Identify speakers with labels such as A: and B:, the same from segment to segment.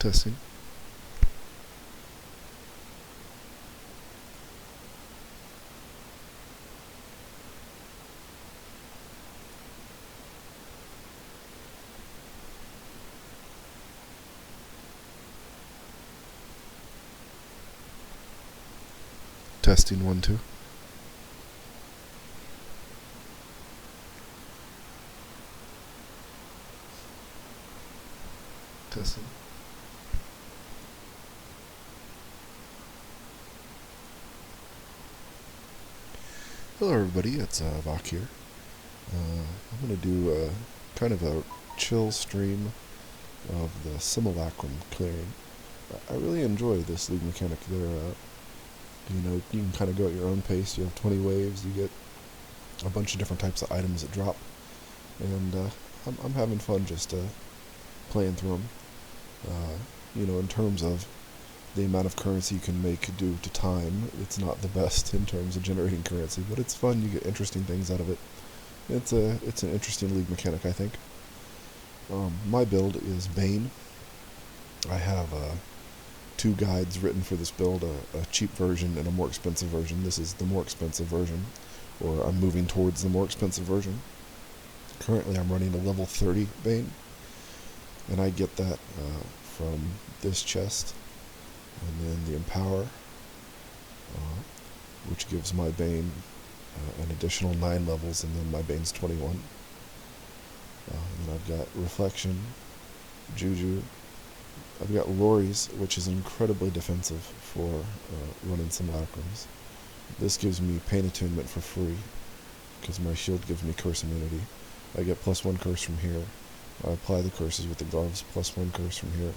A: Testing. Testing 1, 2. Testing. Hello everybody, it's VOC here. I'm going to do kind of a chill stream of the Simulacrum clearing. I really enjoy this league mechanic. You can kind of go at your own pace. You have 20 waves, you get a bunch of different types of items that drop, and I'm having fun just playing through them. In terms of the amount of currency you can make due to time, it's not the best in terms of generating currency, but it's fun. You get interesting things out of it. It's an interesting league mechanic, I think. My build is BANE. I have two guides written for this build, a cheap version and a more expensive version. This is the more expensive version, or I'm moving towards the more expensive version. Currently I'm running a level 30 BANE, and I get that from this chest, and then the Empower, which gives my BANE an additional 9 levels, and then my BANE's 21. And then I've got Reflection, Juju. I've got Lori's, which is incredibly defensive for running Simulacrums. This gives me Pain Attunement for free, because my shield gives me curse immunity. I get +1 curse from here. I apply the curses with the gloves, +1 curse from here.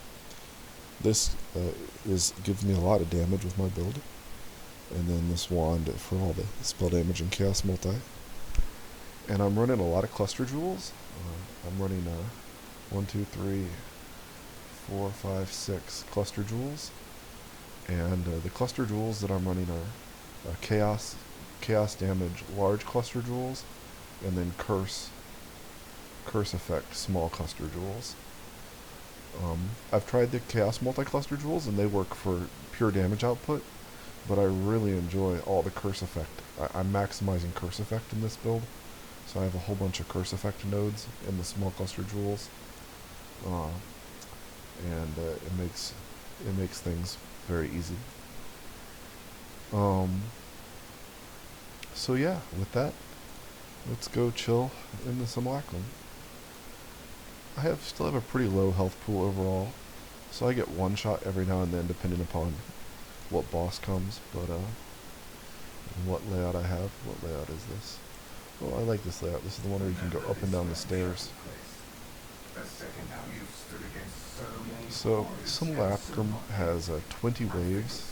A: This gives me a lot of damage with my build. And then this wand for all the spell damage and chaos multi. And I'm running a lot of cluster jewels. I'm running 1, 2, 3, 4, 5, 6 cluster jewels. And the cluster jewels that I'm running are chaos damage large cluster jewels, and then curse effect small cluster jewels. I've tried the chaos multi-cluster jewels, and they work for pure damage output, but I really enjoy all the curse effect. I'm maximizing curse effect in this build, so I have a whole bunch of curse effect nodes in the small cluster jewels, and it makes things very easy. So yeah, with that, let's go chill in the Simulacrum. I still have a pretty low health pool overall, so I get one shot every now and then depending upon what boss comes, but what layout I have. What layout is this? Oh, I like this layout. This is the one where you can go up and down the stairs. So Simulacrum has 20 waves.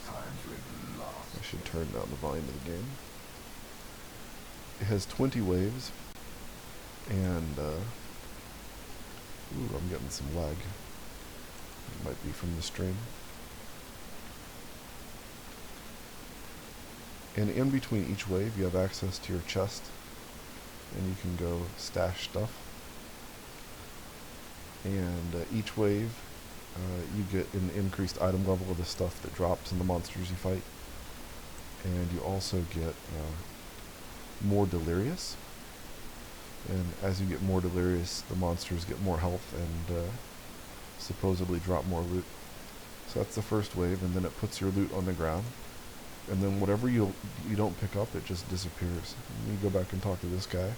A: I should turn down the volume of the game. It has 20 waves, and ooh, I'm getting some lag. It might be from the stream. And in between each wave, you have access to your chest, and you can go stash stuff. And each wave, you get an increased item level of the stuff that drops in the monsters you fight. And you also get more Delirious. And as you get more Delirious, the monsters get more health and supposedly drop more loot. So that's the first wave, and then it puts your loot on the ground. And then whatever you don't pick up, it just disappears. And you go back and talk to this guy,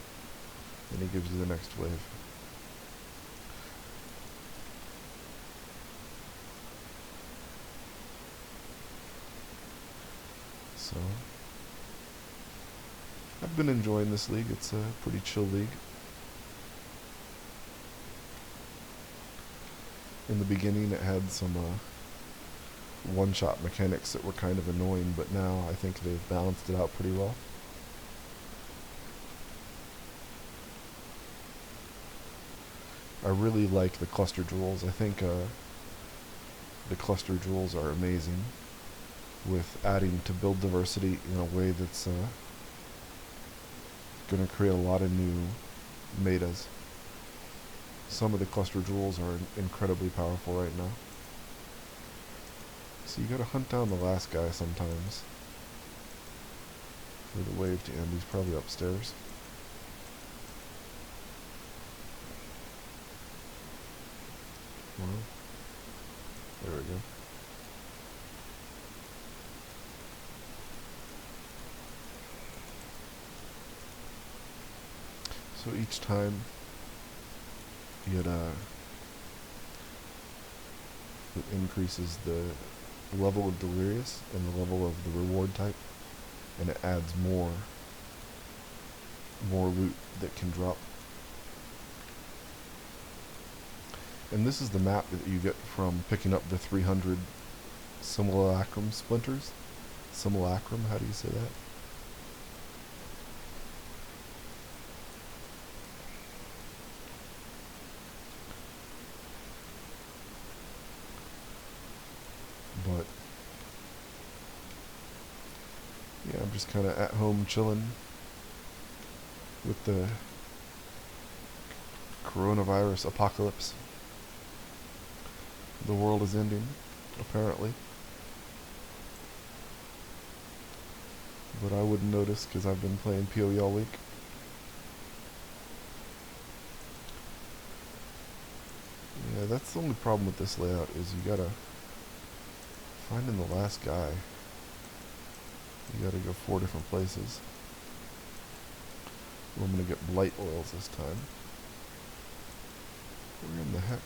A: and he gives you the next wave. So I've been enjoying this league. It's a pretty chill league. In the beginning it had some one-shot mechanics that were kind of annoying, but now I think they've balanced it out pretty well. I really like the cluster jewels. I think the cluster jewels are amazing with adding to build diversity in a way that's going to create a lot of new metas. Some of the cluster jewels are incredibly powerful right now. So you gotta hunt down the last guy sometimes for the wave to end. He's probably upstairs. Well, there we go. So each time it increases the level of Delirious and the level of the reward type, and it adds more loot that can drop. And this is the map that you get from picking up the 300 Simulacrum splinters. Simulacrum, how do you say that? But yeah, I'm just kind of at home chilling with the coronavirus apocalypse. The world is ending, apparently. But I wouldn't notice because I've been playing POE all week. Yeah, that's the only problem with this layout is you gotta finding the last guy. You gotta go 4 different places. Well, I'm gonna get blight oils this time. Where in the heck?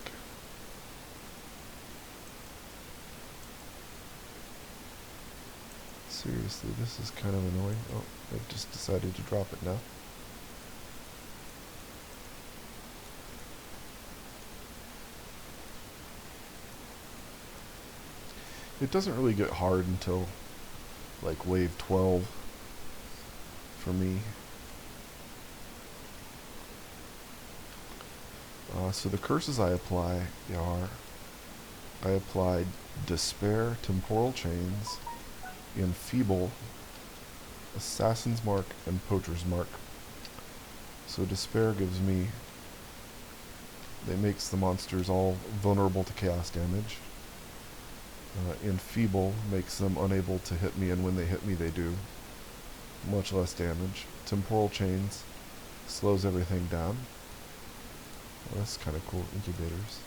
A: Seriously, this is kind of annoying. Oh, I've just decided to drop it now. It doesn't really get hard until like wave 12 for me. So the curses I apply are, I applied Despair, Temporal Chains, Enfeeble, Assassin's Mark, and Poacher's Mark. So Despair gives me, it makes the monsters all vulnerable to chaos damage. Enfeeble makes them unable to hit me, and when they hit me they do much less damage. Temporal Chains slows everything down. Well, that's kind of cool. Incubators.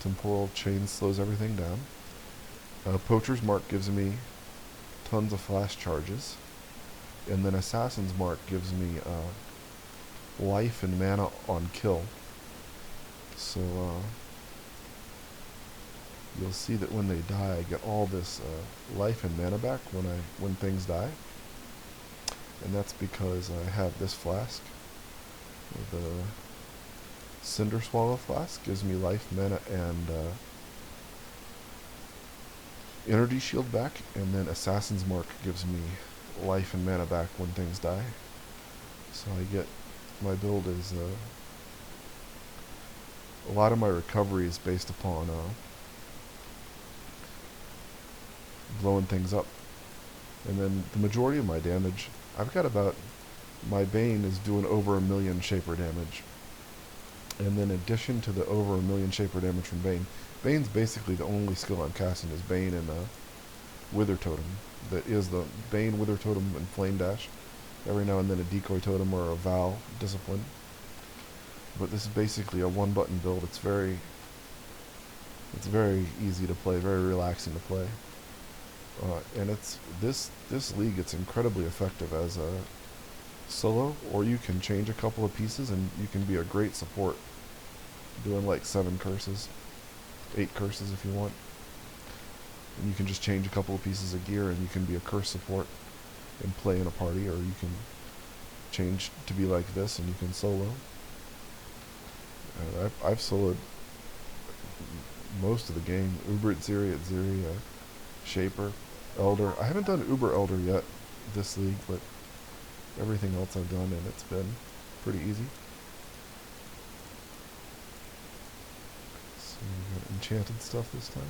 A: Temporal Chains slows everything down. Poacher's Mark gives me tons of flash charges. And then Assassin's Mark gives me life and mana on kill. So you'll see that when they die, I get all this life and mana back when things die. And that's because I have this flask. The Cinder Swallow flask gives me life, mana, and energy shield back, and then Assassin's Mark gives me life and mana back when things die. So I get, my build is, a lot of my recovery is based upon blowing things up. And then the majority of my damage, I've got about, my Bane is doing over 1 million Shaper damage. And then in addition to the over 1 million Shaper damage from Bane, Bane's basically the only skill I'm casting is Bane and Wither Totem. That is the Bane, Wither Totem, and Flame Dash. Every now and then a Decoy Totem or a Val Discipline. But this is basically a one-button build. It's very easy to play, very relaxing to play. And it's this league, it's incredibly effective as a solo, or you can change a couple of pieces and you can be a great support doing like 7 curses, 8 curses if you want. And you can just change a couple of pieces of gear and you can be a curse support and play in a party, or you can change to be like this and you can solo. And I've soloed most of the game. Uber at Zeri, Shaper, Elder. I haven't done Uber Elder yet this league, but everything else I've done, and it's been pretty easy. So we got enchanted stuff this time.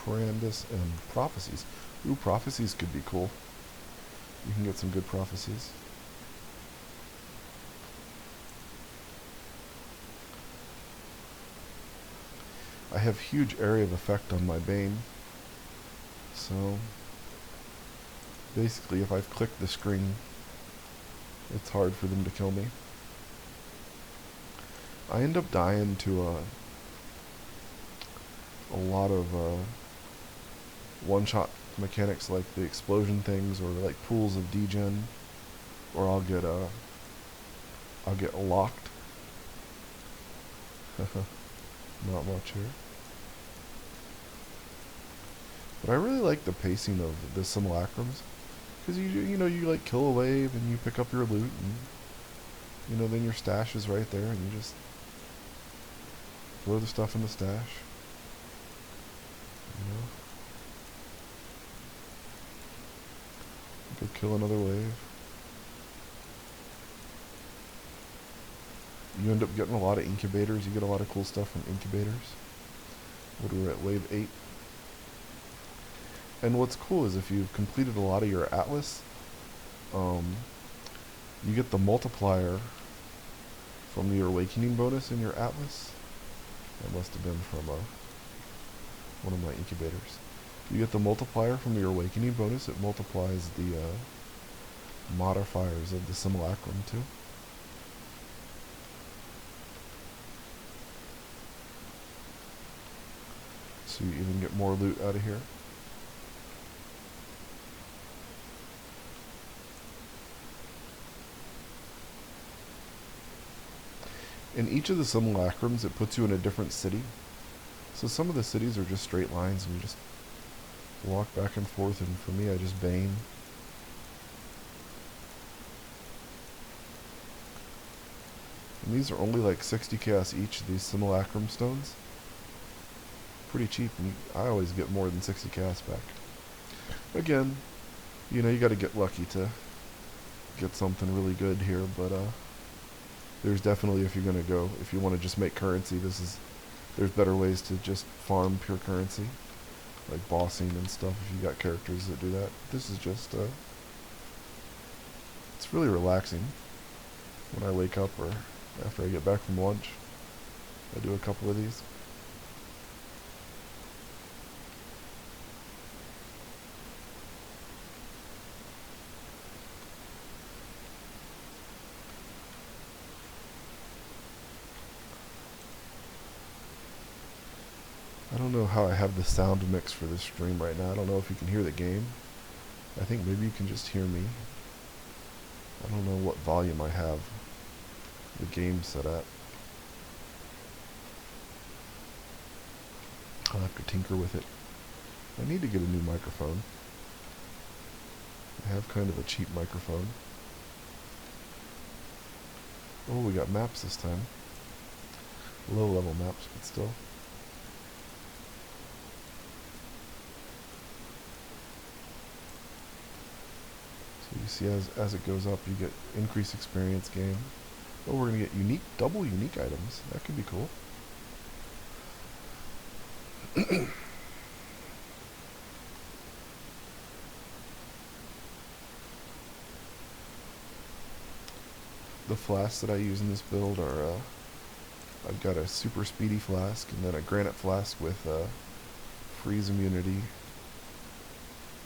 A: Prandus and Prophecies. Ooh, Prophecies could be cool. You can get some good Prophecies. I have huge area of effect on my Bane. So basically if I've clicked the screen, it's hard for them to kill me. I end up dying to a lot of one-shot mechanics like the explosion things or like pools of degen, or I'll get locked. Not much here. But I really like the pacing of the Simulacrums, because you know you like kill a wave and you pick up your loot, and you know then your stash is right there and you just throw the stuff in the stash. You know, go kill another wave. You end up getting a lot of incubators. You get a lot of cool stuff from incubators. What are we at, wave 8? And what's cool is if you've completed a lot of your Atlas, you get the multiplier from your Awakening bonus in your Atlas. That must have been from one of my incubators. You get the multiplier from your Awakening bonus. It multiplies the modifiers of the Simulacrum too. So you even get more loot out of here. In each of the Simulacrums, it puts you in a different city. So some of the cities are just straight lines and you just walk back and forth, and for me I just Bane. And these are only like 60 chaos each, these Simulacrum stones. Pretty cheap, and I always get more than 60 chaos back. Again, you know, you gotta get lucky to get something really good here, but there's definitely, if you're gonna go, if you want to just make currency, there's better ways to just farm pure currency, like bossing and stuff if you got characters that do that. This is just, it's really relaxing. When I wake up or after I get back from lunch, I do a couple of these. I don't know how I have the sound mix for this stream right now. I don't know if you can hear the game. I think maybe you can just hear me. I don't know what volume I have the game set at. I'll have to tinker with it. I need to get a new microphone. I have kind of a cheap microphone. Oh, we got maps this time. Low level maps, but still. So you see as it goes up, you get increased experience gain. Oh, we're going to get double unique items. That could be cool. The flasks that I use in this build are, I've got a super speedy flask and then a granite flask with freeze immunity.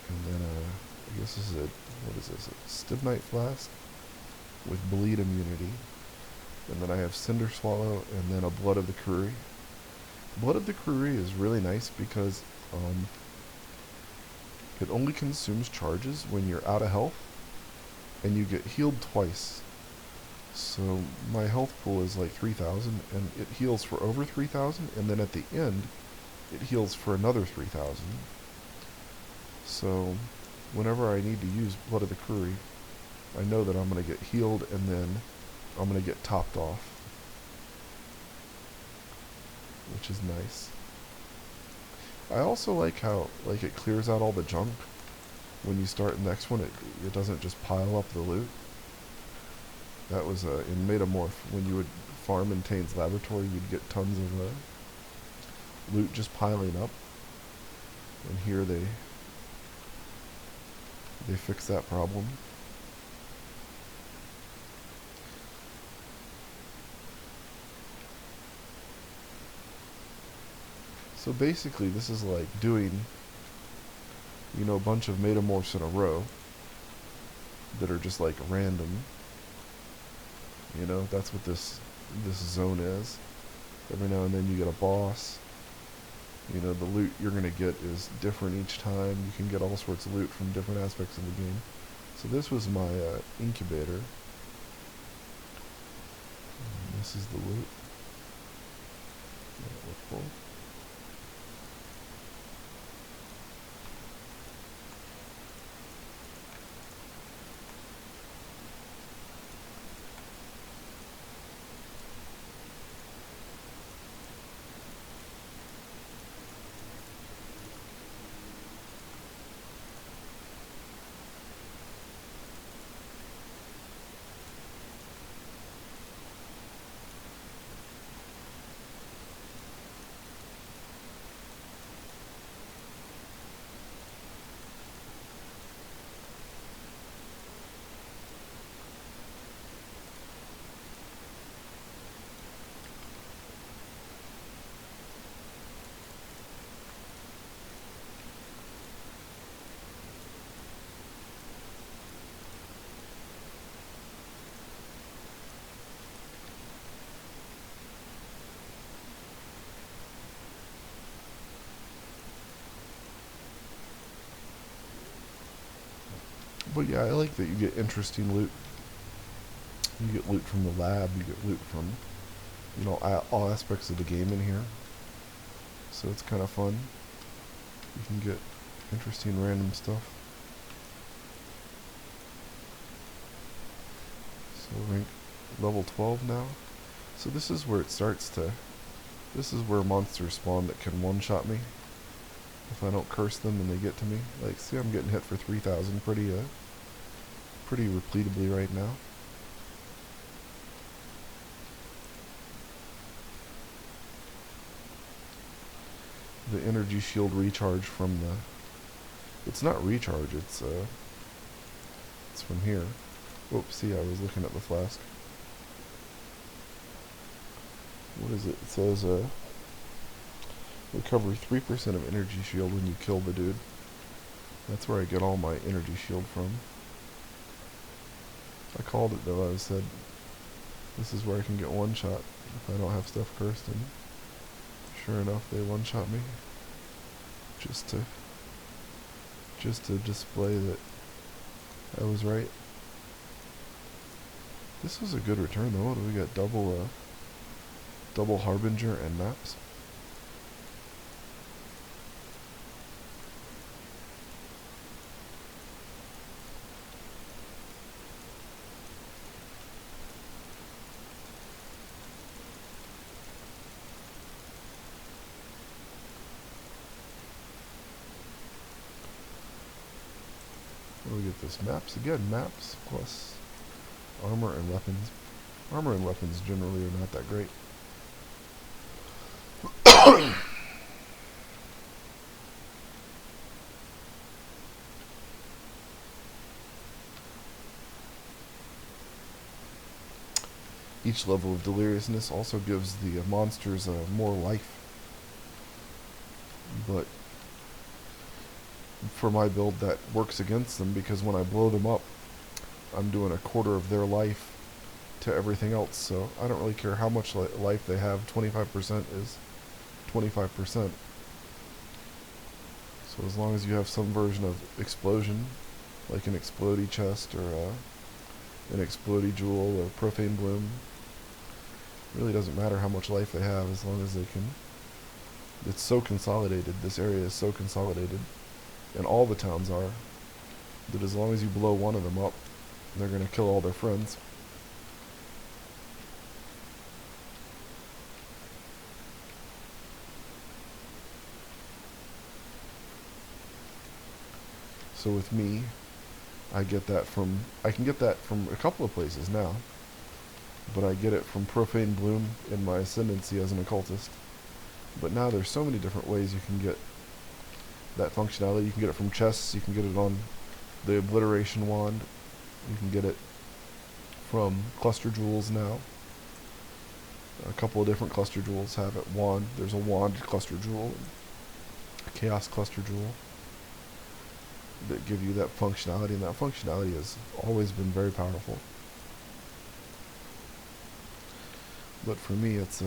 A: And then I guess this is what is this? A Stibnite flask with bleed immunity. And then I have Cinder Swallow and then a Blood of the Kuri. Blood of the Kuri is really nice because it only consumes charges when you're out of health and you get healed twice. So my health pool is like 3,000 and it heals for over 3,000, and then at the end it heals for another 3,000. So whenever I need to use Blood of the Kuri, I know that I'm going to get healed and then I'm going to get topped off, which is nice. I also like how it clears out all the junk. When you start the next one, it doesn't just pile up the loot. That was in Metamorph, when you would farm in Tane's laboratory, you'd get tons of loot just piling up. And here they fix that problem. So basically this is like doing, you know, a bunch of metamorphs in a row that are just like random. You know, that's what this zone is. Every now and then you get a boss. You know, the loot you're going to get is different each time. You can get all sorts of loot from different aspects of the game. So this was my incubator. And this is the loot. That looked full. But yeah, I like that you get interesting loot. You get loot from the lab, you get loot from, you know, all aspects of the game in here. So it's kind of fun. You can get interesting random stuff. So rank level 12 now. So this is where it starts to, this is where monsters spawn that can one-shot me. If I don't curse them and they get to me. Like, see, I'm getting hit for 3,000 pretty repeatably right now. The energy shield recharge from the, it's not recharge, it's from here. Oops, see, I was looking at the flask. What is it? It says recover 3% of energy shield when you kill the dude. That's where I get all my energy shield from. I called it though. I said this is where I can get one shot if I don't have stuff cursed, and sure enough they one shot me. Just to display that I was right. This was a good return though. What do we got? Double Harbinger and maps. What do we get this? Maps again. Maps plus armor and weapons. Armor and weapons generally are not that great. Each level of deliriousness also gives the monsters more life. But for my build that works against them, because when I blow them up I'm doing a quarter of their life to everything else, so I don't really care how much life they have. 25% is 25%. So as long as you have some version of explosion, like an explodey chest or an explodey jewel or profane bloom, it really doesn't matter how much life they have as long as they can. It's so consolidated, this area is so consolidated, and all the towns are, that as long as you blow one of them up, they're going to kill all their friends. So with me, I can get that from a couple of places now, but I get it from Profane Bloom in my ascendancy as an occultist. But now there's so many different ways you can get that functionality. You can get it from chests, you can get it on the obliteration wand, you can get it from cluster jewels now. A couple of different cluster jewels have it. There's a wand cluster jewel, a chaos cluster jewel that give you that functionality, and that functionality has always been very powerful. But for me, it's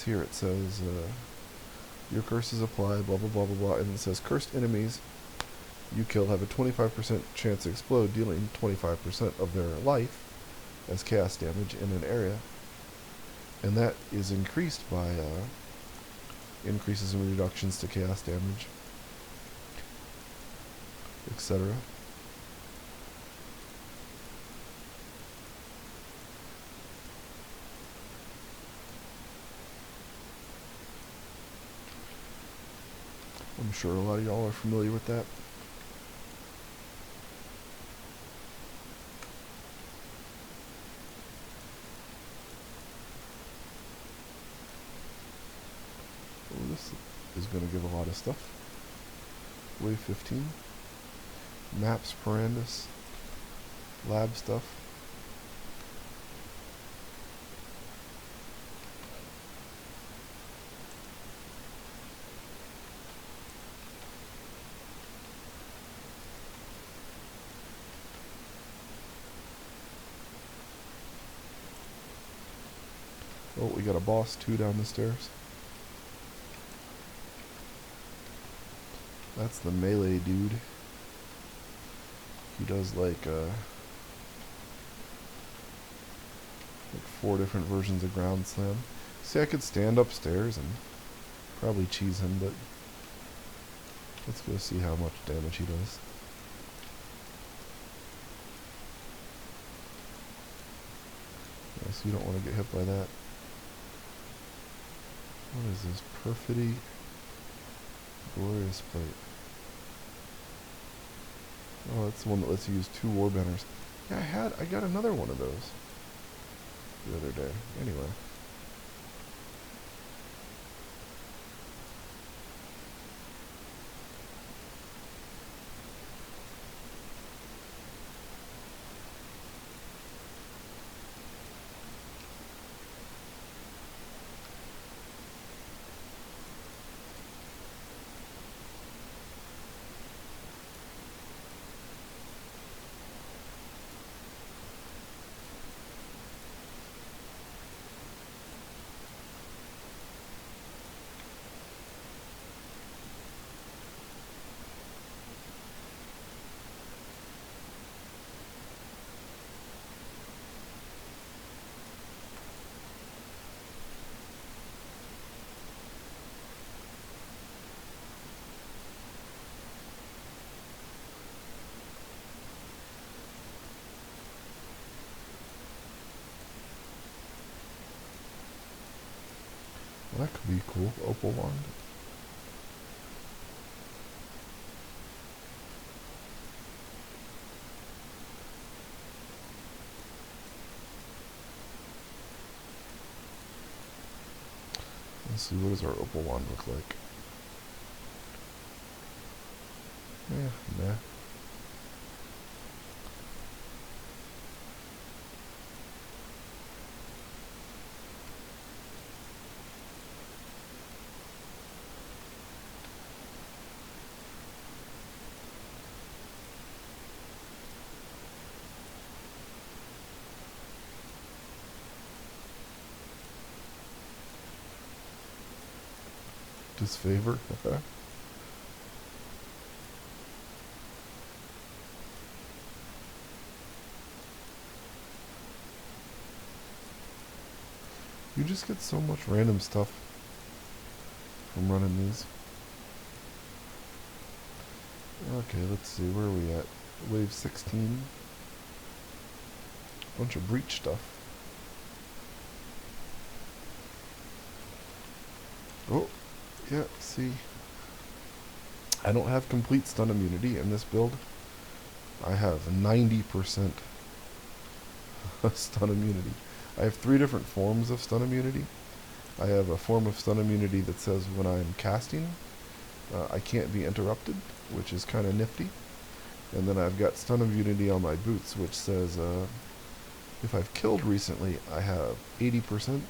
A: here. It says your curses apply, blah blah blah blah blah, and it says cursed enemies you kill have a 25% chance to explode, dealing 25% of their life as chaos damage in an area, and that is increased by increases and reductions to chaos damage, etc. I'm sure a lot of y'all are familiar with that. Oh, this is going to give a lot of stuff. Wave 15. Maps, Parandus. Lab stuff. Oh, we got a boss 2 down the stairs. That's the melee dude. He does like 4 different versions of ground slam. See, I could stand upstairs and probably cheese him, but let's go see how much damage he does. Yes, you don't want to get hit by that. What is this? Perfidy Glorious Plate. Oh, that's the one that lets you use 2 war banners. Yeah, I got another one of those the other day. Anyway. Well, that could be cool. Opal wand. Let's see, what does our opal wand look like? Nah. Disfavor? Okay. You just get so much random stuff from running these. Okay, let's see, where are we at? Wave 16. Bunch of breach stuff. Oh, yeah, see. I don't have complete stun immunity in this build. I have 90% stun immunity. I have 3 different forms of stun immunity. I have a form of stun immunity that says when I'm casting, I can't be interrupted, which is kind of nifty. And then I've got Stun Immunity on my boots, which says if I've killed recently, I have 80%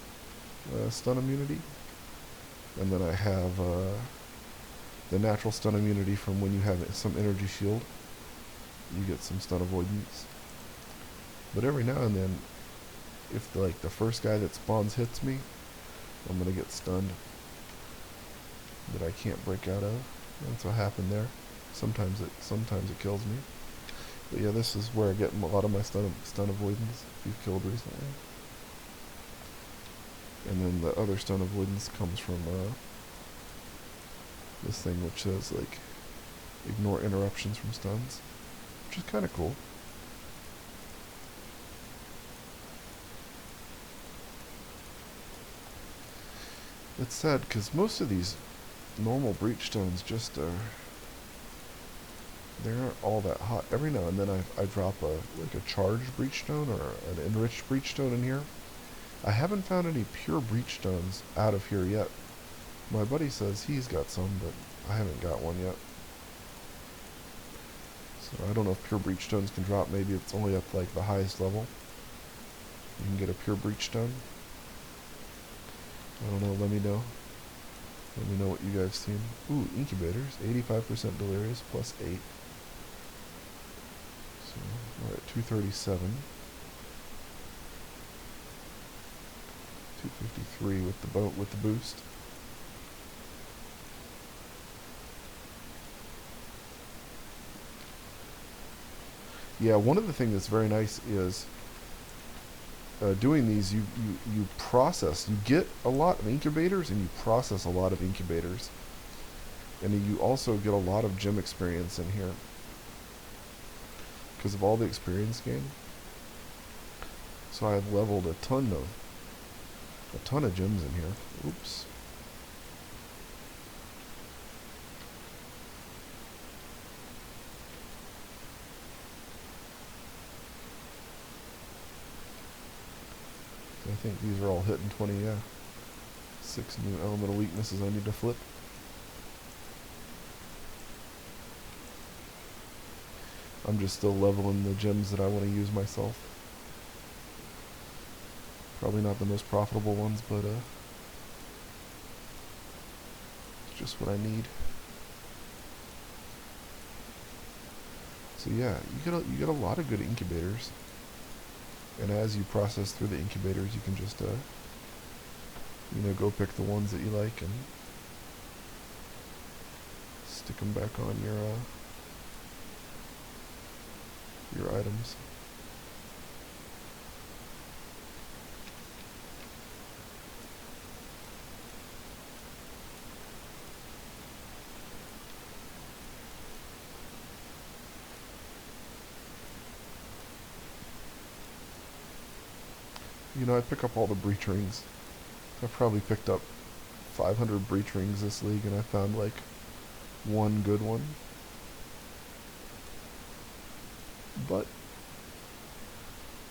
A: stun immunity. And then I have the natural stun immunity from when you have some energy shield. You get some stun avoidance. But every now and then, if the first guy that spawns hits me, I'm gonna get stunned that I can't break out of. That's what happened there. Sometimes it kills me. But yeah, this is where I get a lot of my stun avoidance if you've killed recently. And then the other stun avoidance comes from this thing which says like ignore interruptions from stuns, which is kind of cool. It's sad because most of these normal breach stones just they aren't all that hot. Every now and then I drop a charged breach stone or an enriched breach stone in here. I haven't found any pure breach stones out of here yet. My buddy says he's got some, but I haven't got one yet. So I don't know if pure breach stones can drop. Maybe it's only up like the highest level. You can get a pure breach stone. I don't know, let me know. Let me know what you guys seen. Ooh, incubators. 85% delirious plus 8. So we're at 237. 253 with the boat with the boost. Yeah, one of the things that's very nice is doing these, you process, you get a lot of incubators and you process a lot of incubators. And you also get a lot of gem experience in here because of all the experience gained. So I've leveled a ton of gems in here. Oops. I think these are all hitting 20, yeah. 6 new elemental weaknesses I need to flip. I'm just still leveling the gems that I want to use myself. Probably not the most profitable ones, but it's just what I need. So yeah, you get a lot of good incubators. And as you process through the incubators, you can just, go pick the ones that you like and stick them back on your items. I pick up all the breach rings. I've probably picked up 500 breach rings this league, and I found like one good one. But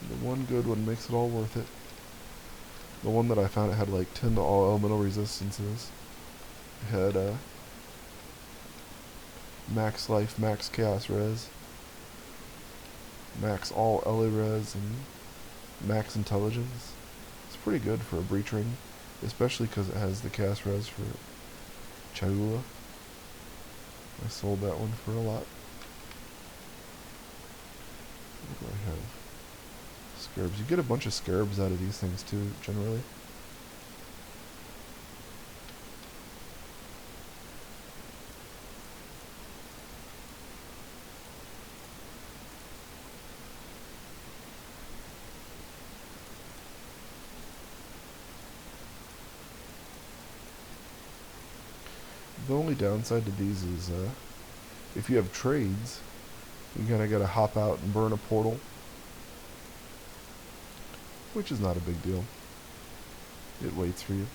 A: the one good one makes it all worth it. The one that I found, it had like 10 to all elemental resistances. It had max life, max chaos res, max all LA res, and max intelligence. It's pretty good for a breach ring, especially because it has the chaos res for Chaula. I sold that one for a lot. What do I have? Scarabs. You get a bunch of scarabs out of these things too, generally. The only downside to these is if you have trades, you kind of got to hop out and burn a portal, which is not a big deal. It waits for you.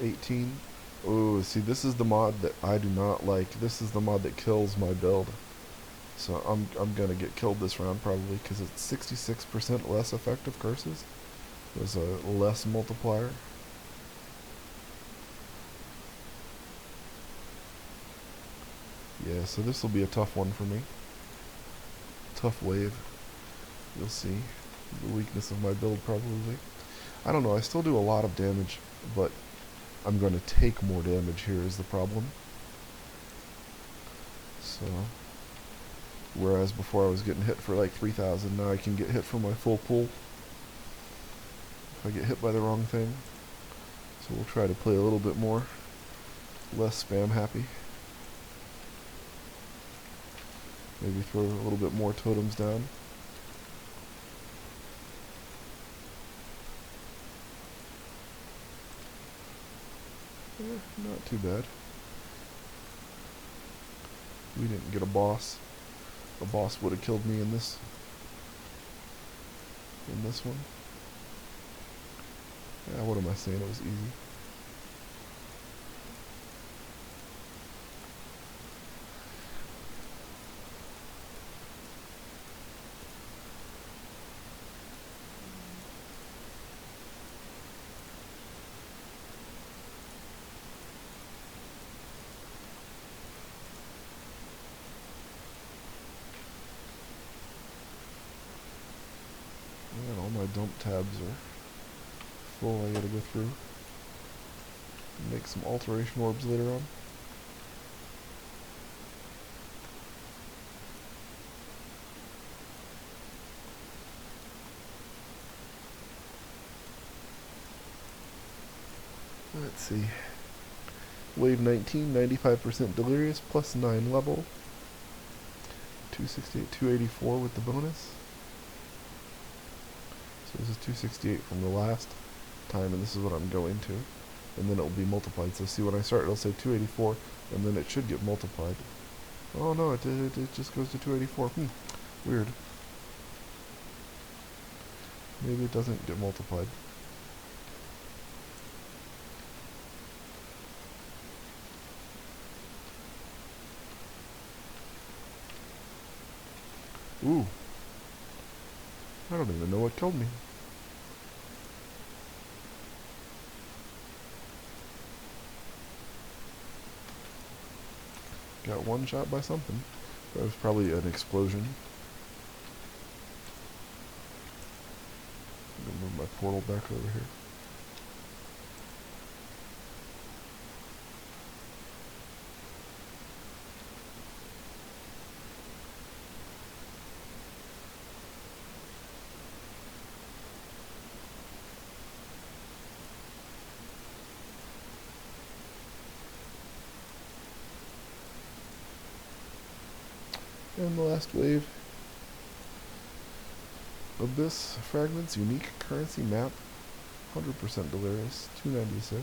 A: 18. Oh, see, this is the mod that I do not like. This is the mod that kills my build. So I'm gonna get killed this round probably because it's 66% less effective curses. There's a less multiplier. Yeah, so this will be a tough one for me. Tough wave. You'll see the weakness of my build probably. I don't know, I still do a lot of damage, but I'm going to take more damage here is the problem. So, whereas before I was getting hit for like 3,000, now I can get hit for my full pull if I get hit by the wrong thing. So we'll try to play a little bit more, less spam happy. Maybe throw a little bit more totems down. Not too bad. We didn't get a boss. A boss would have killed me in this one. Yeah, what am I saying? It was easy. And all my dump tabs are full. I gotta go through and make some alteration orbs later on. Let's see. Wave 19, 95% Delirious, plus 9 level. 268, 284 with the bonus. So this is 268 from the last time, and this is what I'm going to. And then it will be multiplied. So see, when I start, it'll say 284, and then it should get multiplied. Oh no, it just goes to 284. Weird. Maybe it doesn't get multiplied. Ooh. I don't even know what killed me. Got one shot by something. That was probably an explosion. I'm gonna move my portal back over here. And the last wave. Abyss Fragments, unique currency map. 100% Delirious, 296.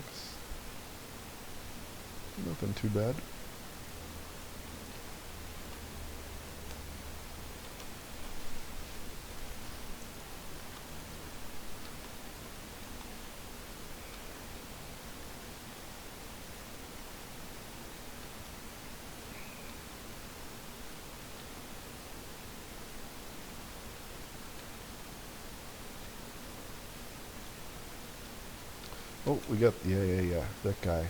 A: Nothing too bad. Oh, we got, yeah. That guy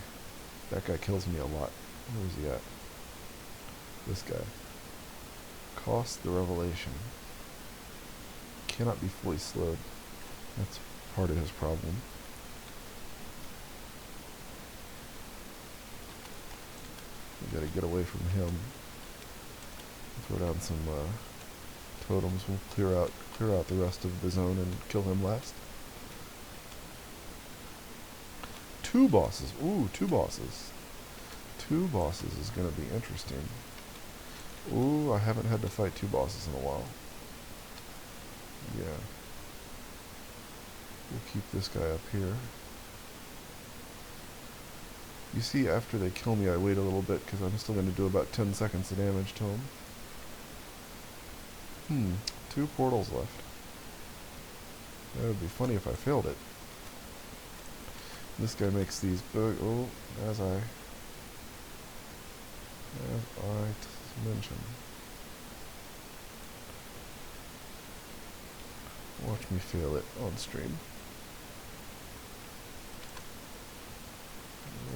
A: kills me a lot. Where is he at? This guy. Cost the Revelation. Cannot be fully slowed. That's part of his problem. We gotta get away from him. Throw down some totems. We'll clear out the rest of the zone and kill him last. 2 bosses. Ooh, 2 bosses. 2 bosses is going to be interesting. Ooh, I haven't had to fight 2 bosses in a while. Yeah. We'll keep this guy up here. You see, after they kill me, I wait a little bit because I'm still going to do about 10 seconds of damage to him. 2 portals left. That would be funny if I failed it. This guy makes these big, as I mentioned. Watch me fail it on stream.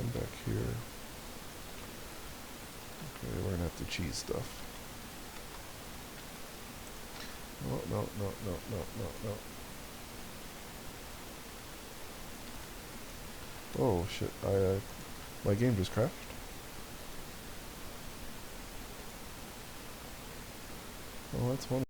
A: And back here. Okay, we're gonna have to cheese stuff. No, no, no, no, no, no, no. Oh shit! My game just crashed. Oh, that's one.